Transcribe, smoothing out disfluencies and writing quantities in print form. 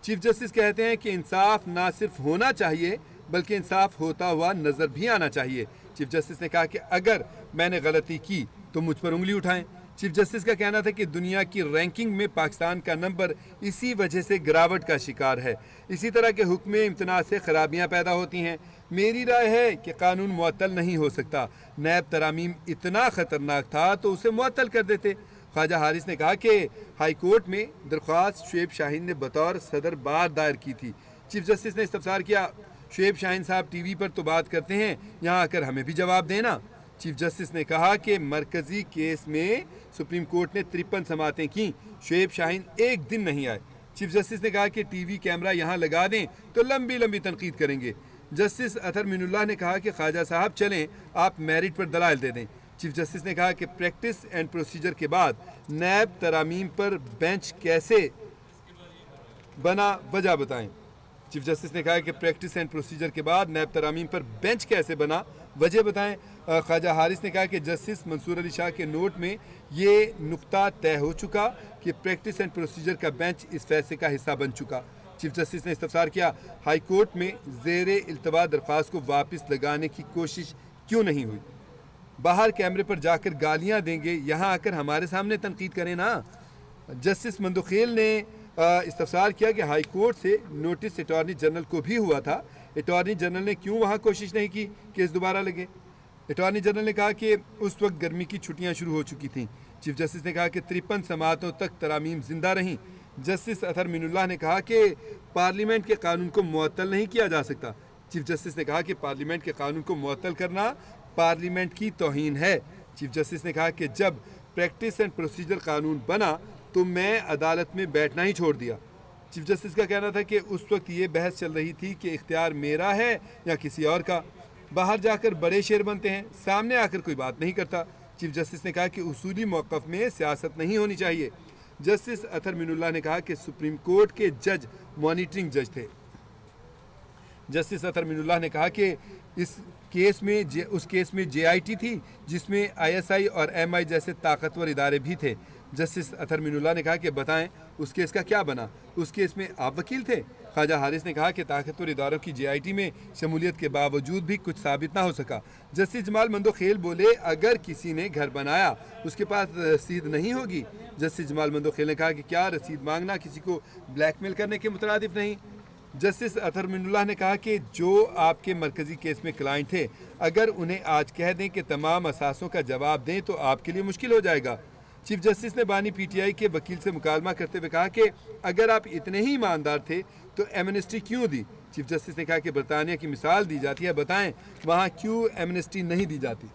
Chief justice कहते हैं कि इंसाफ ना सिर्फ होना चाहिए बल्कि इंसाफ होता हुआ नज़र भी आना चाहिए। चीफ जस्टिस ने कहा कि अगर मैंने गलती की तो मुझ पर उंगली उठाएं। चीफ जस्टिस का कहना था कि दुनिया की रैंकिंग में पाकिस्तान का नंबर इसी वजह से गिरावट का शिकार है। इसी तरह के हुक्म इम्तना से खराबियाँ पैदा होती हैं। मेरी राय है कि कानून मुअत्तल नहीं हो सकता। नैब तरामीम इतना ख़तरनाक था तो उसे मुअत्तल कर देते। ख्वाजा हारिस ने कहा कि हाई कोर्ट में दरख्वास्त शुएब शाहीन ने बतौर सदर बार दायर की थी। चीफ जस्टिस ने इस्तफसार किया, शुएब शाहीन साहब टीवी पर तो बात करते हैं, यहाँ आकर हमें भी जवाब देना। चीफ जस्टिस ने कहा कि मरकजी केस में सुप्रीम कोर्ट ने 53 समातें की, शुएब शाहीन एक दिन नहीं आए। चीफ जस्टिस ने कहा कि टीवी कैमरा यहाँ लगा दें तो लंबी लंबी तनकीद करेंगे। जस्टिस अतहर मीनुल्लाह ने कहा कि ख्वाजा साहब चलें, आप मेरिट पर दलाइल दे दें। चीफ जस्टिस ने कहा कि प्रैक्टिस एंड प्रोसीजर के बाद नैब तरामीम पर बेंच कैसे बना, वजह बताएं। चीफ जस्टिस ने कहा कि प्रैक्टिस एंड प्रोसीजर के बाद नैब तरामीम पर बेंच कैसे बना, वजह बताएं। ख्वाजा हारिस ने कहा कि जस्टिस मंसूर अली शाह के नोट में ये नुक्ता तय हो चुका कि प्रैक्टिस एंड प्रोसीजर का बेंच इस फैसले का हिस्सा बन चुका। चीफ जस्टिस ने इस्तफसार किया, हाई कोर्ट में ज़ेरे इल्तवा दरख्वास्त को वापस लगाने की कोशिश क्यों नहीं हुई? बाहर कैमरे पर जाकर गालियां देंगे, यहाँ आकर हमारे सामने तनकीद करें ना। जस्टिस मंदुखेल ने इस्तफसार किया कि हाई कोर्ट से नोटिस अटॉर्नी जनरल को भी हुआ था, अटॉर्नी जनरल ने क्यों वहाँ कोशिश नहीं की केस दोबारा लगे? अटॉर्नी जनरल ने कहा कि उस वक्त गर्मी की छुट्टियाँ शुरू हो चुकी थीं। चीफ जस्टिस ने कहा कि 53 समातों तक तरामीम जिंदा रहीं। जस्टिस अतहर मीनुल्लाह ने कहा कि पार्लियामेंट के कानून को मुअत्तल नहीं किया जा सकता। चीफ जस्टिस ने कहा कि पार्लियामेंट के कानून को मुअत्तल करना पार्लियामेंट की तौहीन है। चीफ जस्टिस ने कहा कि जब प्रैक्टिस एंड प्रोसीजर कानून बना तो मैं अदालत में बैठना ही छोड़ दिया। चीफ जस्टिस का कहना था कि उस वक्त ये बहस चल रही थी कि इख्तियार मेरा है या किसी और का। बाहर जाकर बड़े शेर बनते हैं, सामने आकर कोई बात नहीं करता। चीफ जस्टिस ने कहा कि उसूली मौक़िफ़ में सियासत नहीं होनी चाहिए। जस्टिस अतहर मीनुल्लाह ने कहा कि सुप्रीम कोर्ट के जज मॉनिटरिंग जज थे। जस्टिस अतहर मीनुल्लाह ने कहा कि उस केस में JIT थी जिसमें ISI और MI जैसे ताकतवर इदारे भी थे। जस्टिस अतहर मीनुल्लाह ने कहा कि बताएं उस केस का क्या बना, उस केस में आप वकील थे? ख्वाजा हारिस ने कहा कि ताकतवर इदारों की JIT में शमूलियत के बावजूद भी कुछ साबित ना हो सका। जस्टिस जमाल मंदोखेल बोले, अगर किसी ने घर बनाया उसके पास रसीद नहीं होगी। जस्टिस जमाल मंदोखेल ने कहा कि क्या रसीद मांगना किसी को ब्लैकमेल करने के मुतरादिफ नहीं? जस्टिस अतहर मीनुल्लाह ने कहा कि जो आपके मरकज़ी केस में क्लाइंट थे, अगर उन्हें आज कह दें कि तमाम असासों का जवाब दें तो आपके लिए मुश्किल हो जाएगा। चीफ जस्टिस ने बानी PTI के वकील से मुकालमा करते हुए कहा कि अगर आप इतने ही ईमानदार थे तो एमनेस्टी क्यों दी? चीफ जस्टिस ने कहा कि बरतानिया की मिसाल दी जाती है, बताएं वहाँ क्यों एमनेस्टी नहीं दी जाती?